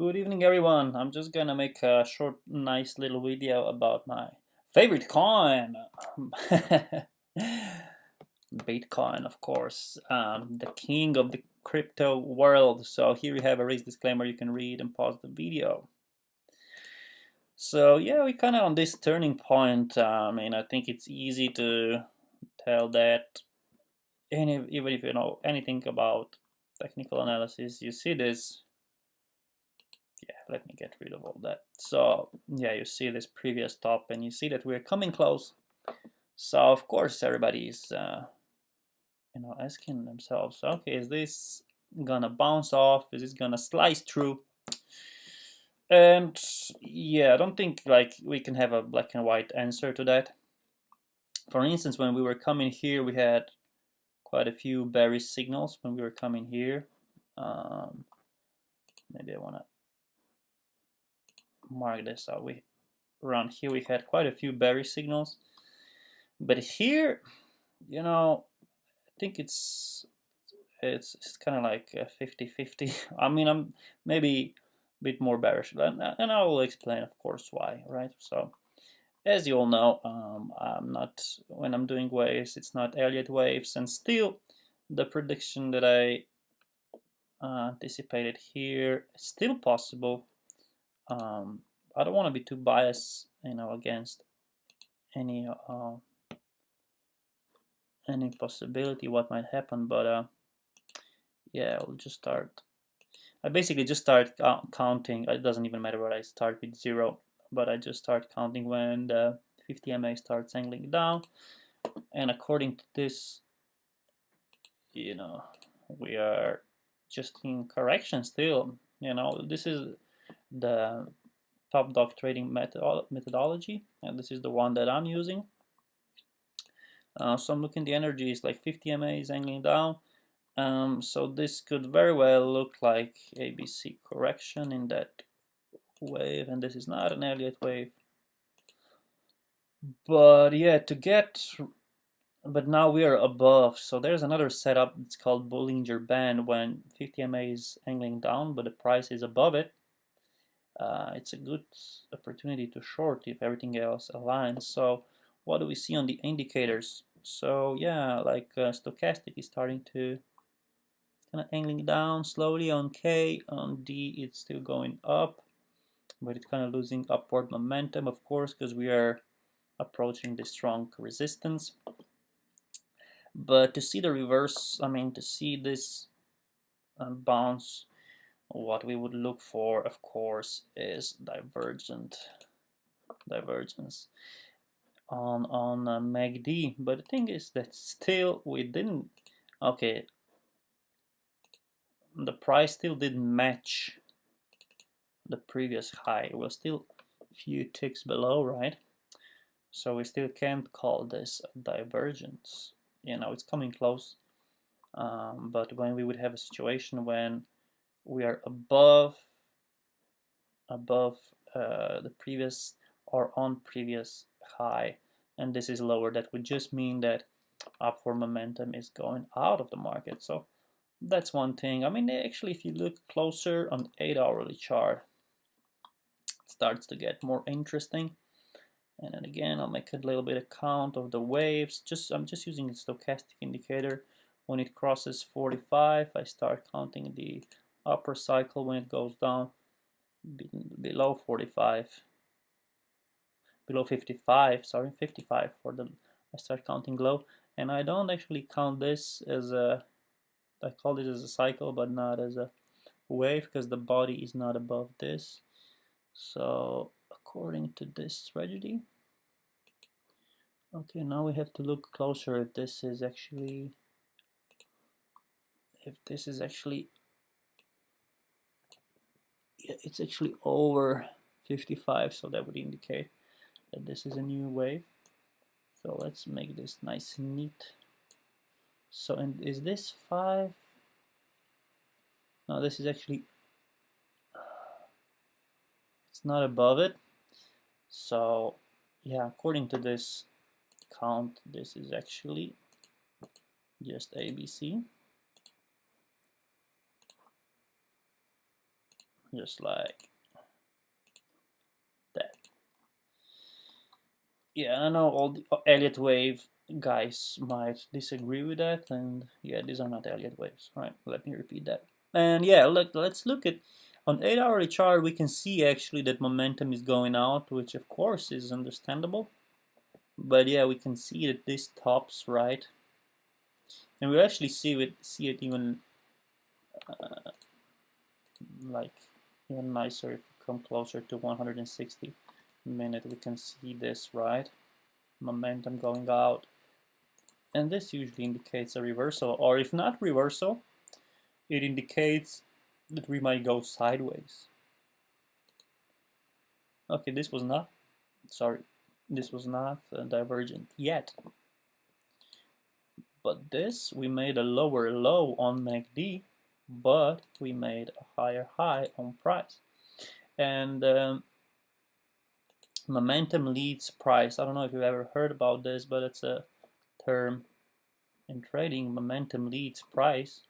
Good evening, everyone. I'm just gonna make a short, nice little video about my favorite coin, Bitcoin, of course, the king of the crypto world. So here we have a risk disclaimer you can read and pause the video. So yeah, we kind of on this turning point. I think it's easy to tell that, even if you know anything about technical analysis, you see this. Yeah, let me get rid of all that. So yeah, you see this previous top and you see that we're coming close. So of course everybody's asking themselves, okay, is this gonna bounce off? Is this gonna slice through? And yeah, I don't think like we can have a black and white answer to that. For instance, when we were coming here, we had quite a few bearish signals when we were coming here. Maybe I wanna mark this out. Around here we had quite a few bearish signals, but here, I think it's kind of like 50-50. I'm maybe a bit more bearish, and I will explain, of course, why. Right. So as you all know, I'm not when I'm doing waves, it's not Elliott waves, and still the prediction that I anticipated here is still possible. I don't want to be too biased, against any possibility what might happen, but yeah, I'll just start. I basically just start counting. It doesn't even matter what I start with 0, but I just start counting when the 50 MA starts angling down, and according to this, we are just in correction still. This is the top dog trading methodology, and this is the one that I'm using. So I'm looking, the energy is like 50 MA is angling down. So this could very well look like ABC correction in that wave, and this is not an Elliott wave. But yeah, but now we are above, so there's another setup. It's called Bollinger Band when 50 MA is angling down, but the price is above it. It's a good opportunity to short if everything else aligns. So what do we see on the indicators? So yeah, like stochastic is starting to kind of angling down slowly on K. On D, it's still going up, but it's kind of losing upward momentum, of course, because we are approaching the strong resistance. But to see the reverse, to see this bounce, what we would look for, of course, is divergence on MACD. But the thing is that still we didn't. Okay, the price still didn't match the previous high. It was still a few ticks below, right? So we still can't call this a divergence. It's coming close. But when we would have a situation when we are above the previous or on previous high, and this is lower, that would just mean that upward momentum is going out of the market. So that's one thing. Actually, if you look closer on the 8-hourly chart, it starts to get more interesting. And then again, I'll make a little bit of count of the waves. I'm just using the stochastic indicator. When it crosses 45, I start counting the upper cycle. When it goes down below 45, below 55, sorry, 55 I start counting low. And I don't actually count this as I call this as a cycle, but not as a wave, because the body is not above this. So according to this strategy, okay, now we have to look closer if this is actually yeah, it's actually over 55, so that would indicate that this is a new wave. So let's make this nice and neat. So, and is this 5? No, this is actually, it's not above it. So yeah, according to this count, this is actually just ABC. just like that. Yeah, I know all the Elliott wave guys might disagree with that, and yeah, these are not Elliott waves. Right, let me repeat that. And yeah, let's look at on 8-hourly chart. We can see actually that momentum is going out, which of course is understandable. But yeah, we can see that this tops, right, and we actually see it even like even nicer if we come closer to 160 minute. We can see this, right, momentum going out, and this usually indicates a reversal, or if not reversal, it indicates that we might go sideways. Okay, this was not divergent yet, but this, we made a lower low on MACD, but we made a higher high on price. And momentum leads price. I don't know if you've ever heard about this, but it's a term in trading. Momentum leads price.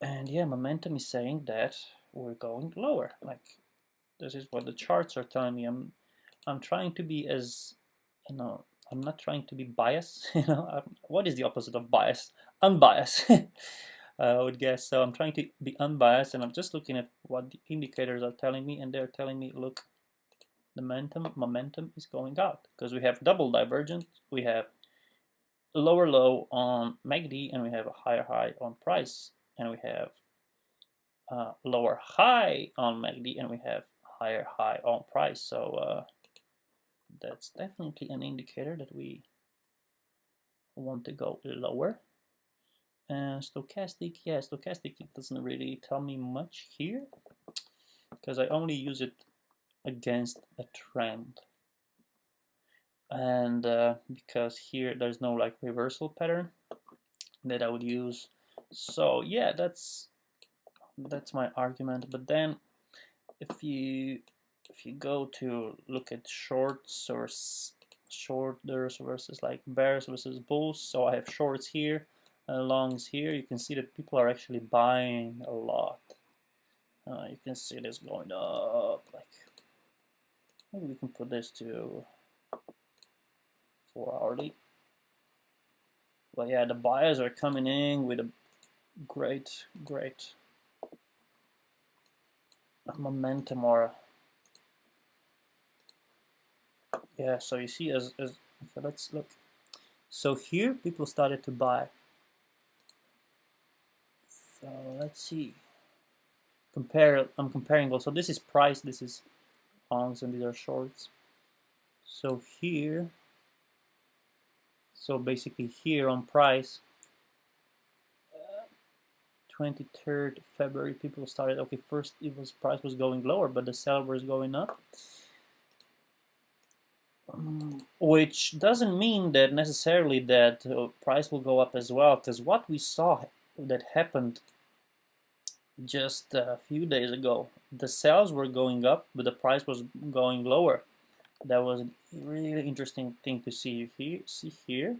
And yeah, momentum is saying that we're going lower. Like, this is what the charts are telling me. I'm trying to be as, I'm not trying to be biased. What is the opposite of bias? Unbiased. I would guess. So I'm trying to be unbiased, and I'm just looking at what the indicators are telling me, and they're telling me, look, the momentum is going out because we have double divergence. We have a lower low on MACD, and we have a higher high on price, and we have lower high on MACD, and we have higher high on price. So that's definitely an indicator that we want to go lower. And stochastic, yeah, stochastic, it doesn't really tell me much here because I only use it against a trend. And because here there's no like reversal pattern that I would use. So yeah, that's my argument. But then if you go to look at shorts or shorters versus like bears versus bulls, so I have shorts here and longs here, you can see that people are actually buying a lot. You can see this going up. Like, maybe we can put this to 4-hourly. But yeah, the buyers are coming in with a great momentum, or yeah. So you see, as okay, let's look. So here people started to buy. So let's see. I'm comparing also. This is price. This is longs, and these are shorts. So here. So basically here on price, 23rd February, people started, okay, first it was price was going lower, but the sell was going up. Which doesn't mean that necessarily that price will go up as well, because what we saw that happened just a few days ago, the sales were going up, but the price was going lower. That was a really interesting thing to see. Here, here.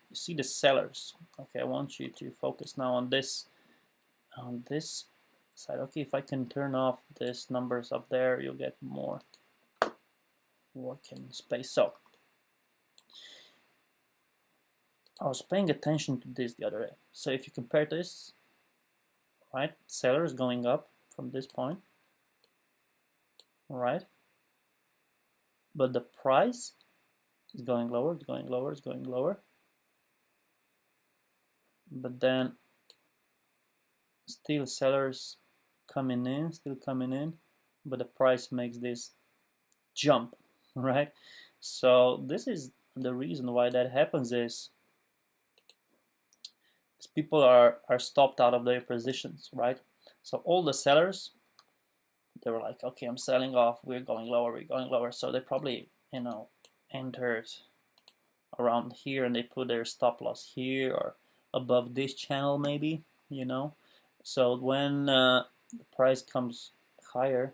You see the sellers. Okay, I want you to focus now on this side. Okay, if I can turn off these numbers up there, you'll get more working space. So I was paying attention to this the other day. So if you compare this, right, sellers going up from this point, right, but the price is going lower, it's going lower, it's going lower. But then still sellers coming in, but the price makes this jump, right? So this is the reason why that happens is people are stopped out of their positions, right? So all the sellers, they were like, okay, I'm selling off, we're going lower. So they probably, entered around here and they put their stop loss here or above this channel maybe, So when the price comes higher,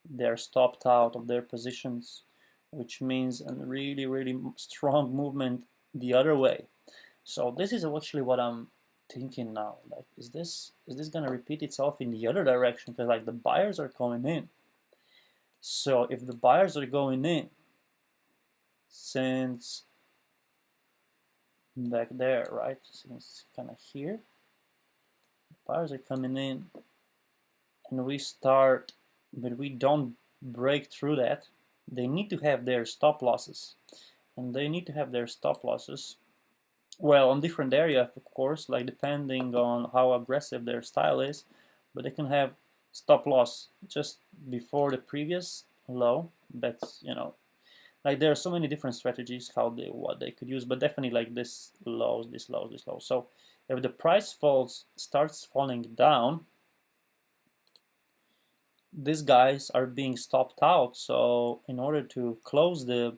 they're stopped out of their positions, which means a really strong movement the other way. So this is actually what I'm thinking now, like, is this gonna repeat itself in the other direction? Because like the buyers are coming in. So if the buyers are going in since back there, right? Since kind of here, buyers are coming in, and we start, but we don't break through that. They need to have their stop losses, and they need to have their stop losses. Well, on different areas, of course, like depending on how aggressive their style is, but they can have stop loss just before the previous low. That's, you know, like there are so many different strategies what they could use, but definitely like this lows, this lows, this low. So if the price starts falling down, these guys are being stopped out. So in order to close the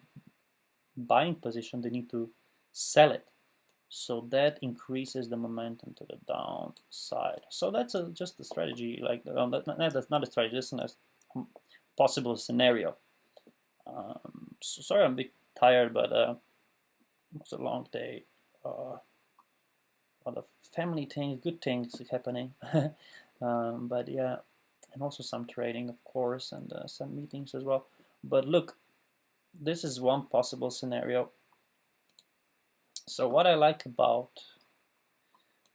buying position, they need to sell it. So that increases the momentum to the downside. So that's just a strategy. Like that's not a strategy. That's a possible scenario. So sorry, I'm a bit tired, but it was a long day. A lot of family things, good things happening. But yeah, and also some trading, of course, and some meetings as well. But look, this is one possible scenario. So what I like about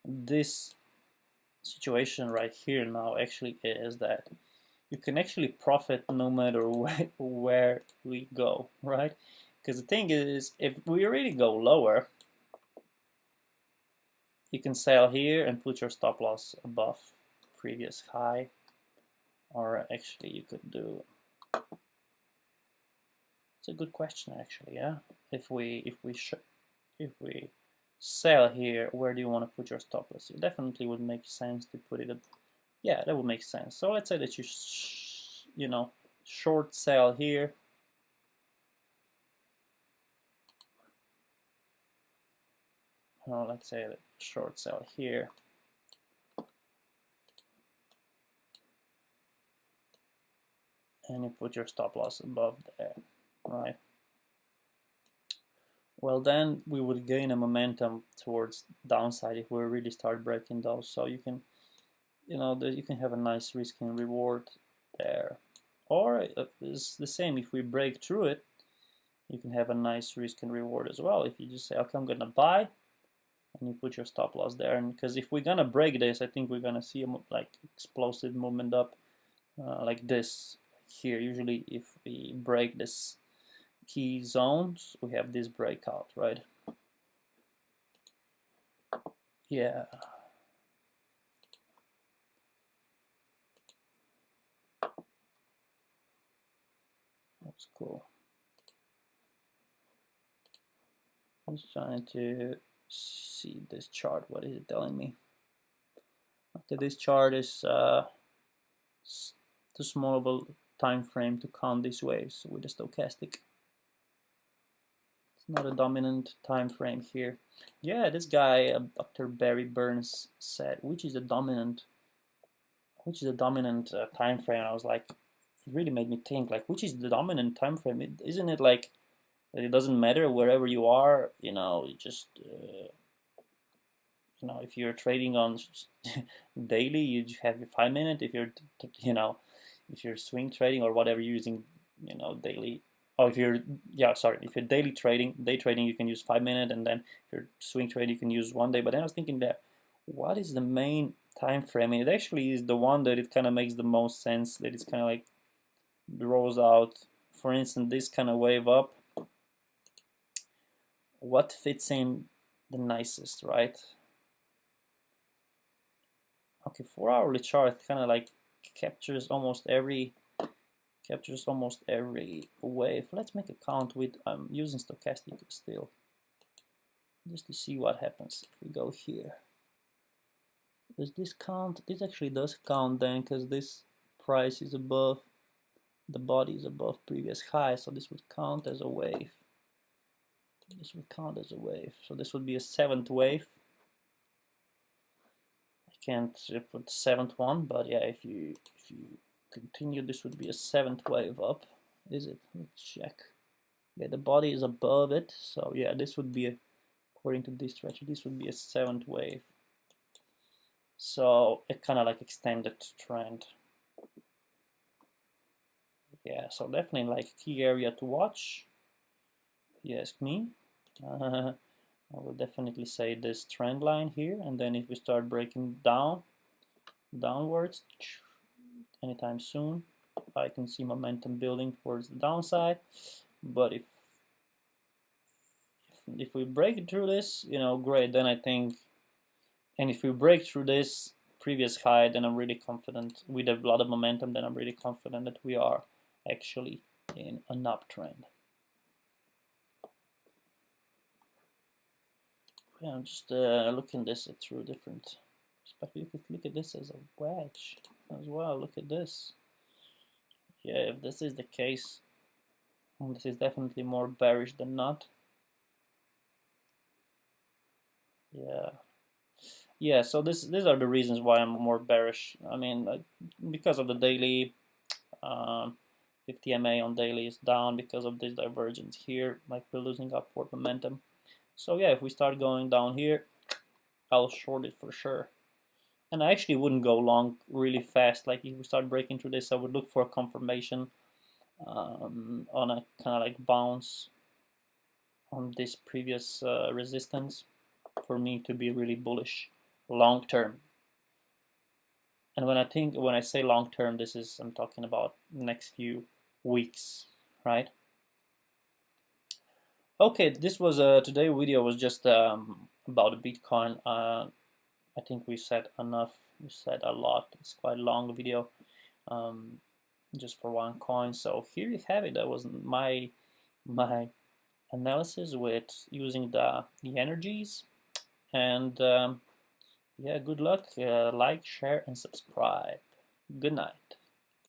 this situation right here now actually is that you can actually profit no matter where we go, right? Because the thing is, if we really go lower, you can sell here and put your stop loss above previous high, or actually you could do, it's a good question actually, yeah. If we sell here, where do you want to put your stop loss? It definitely would make sense to put it at, yeah, that would make sense. So let's say that you know, short sell here. Let's say short sell here. And you put your stop loss above there, right? Well, then we would gain a momentum towards downside if we really start breaking those. So you can, you know, you can have a nice risk and reward there. Or it's the same, if we break through it, you can have a nice risk and reward as well. If you just say, okay, I'm gonna buy, and you put your stop loss there. And because if we're gonna break this, I think we're gonna see a like explosive movement up like this here. Usually if we break this key zones, we have this breakout, right? Yeah. That's cool. I'm just trying to see this chart. What is it telling me? Okay, this chart is too small of a time frame to count these waves with a stochastic. It's not a dominant time frame here. Yeah, this guy, Dr. Barry Burns, said which is the dominant time frame. I was like, it really made me think, like, which is the dominant time frame? Isn't it like that it doesn't matter wherever you are, you know, you just you know, if you're trading on daily, you have your 5 minute. If you're, you know, if you're swing trading or whatever you're using, you know, daily. Oh, if you're, yeah, sorry, if you're daily trading, day trading, you can use 5 minute, and then if you're swing trading, you can use 1 day. But then I was thinking that, what is the main time frame? And it actually is the one that it kind of makes the most sense. That it's kind of like rolls out. For instance, this kind of wave up. What fits in the nicest, right? Okay, 4 hourly chart kind of like captures almost every wave. Let's make a count with, I'm using stochastic still, just to see what happens if we go here. Does this count? This actually does count then, because this price is above, the body is above previous high, so this would count as a wave. This would count as a wave. So this would be a 7th wave. I can't put 7th one, but yeah, if you continue, this would be a 7th wave up. Is it? Let's check. Yeah, the body is above it, so yeah, this would be according to this strategy, this would be a 7th wave. So it kind of like extended trend. Yeah, so definitely like key area to watch, if you ask me. I will definitely say this trend line here, and then if we start breaking downwards anytime soon, I can see momentum building towards the downside. But if we break through this, great, then I think, and if we break through this previous high, then I'm really confident with a lot of momentum, then I'm really confident that we are actually in an uptrend. Yeah, I'm just looking this through different perspective. You could look at this as a wedge as well. Look at this. Yeah, if this is the case, this is definitely more bearish than not. Yeah, so these are the reasons why I'm more bearish. I mean, because of the daily 50 MA on daily is down because of this divergence here, like we're losing upward momentum. So yeah, if we start going down here, I'll short it for sure. And I actually wouldn't go long really fast. Like if we start breaking through this, I would look for a confirmation on a kind of like bounce on this previous resistance for me to be really bullish long term. And when I say long term, I'm talking about next few weeks, right? Okay, this was today video was just about Bitcoin. I think we said enough. We said a lot. It's quite a long video, just for one coin. So here you have it. That was my analysis with using the energies. And yeah, good luck. Like, share, and subscribe. Good night.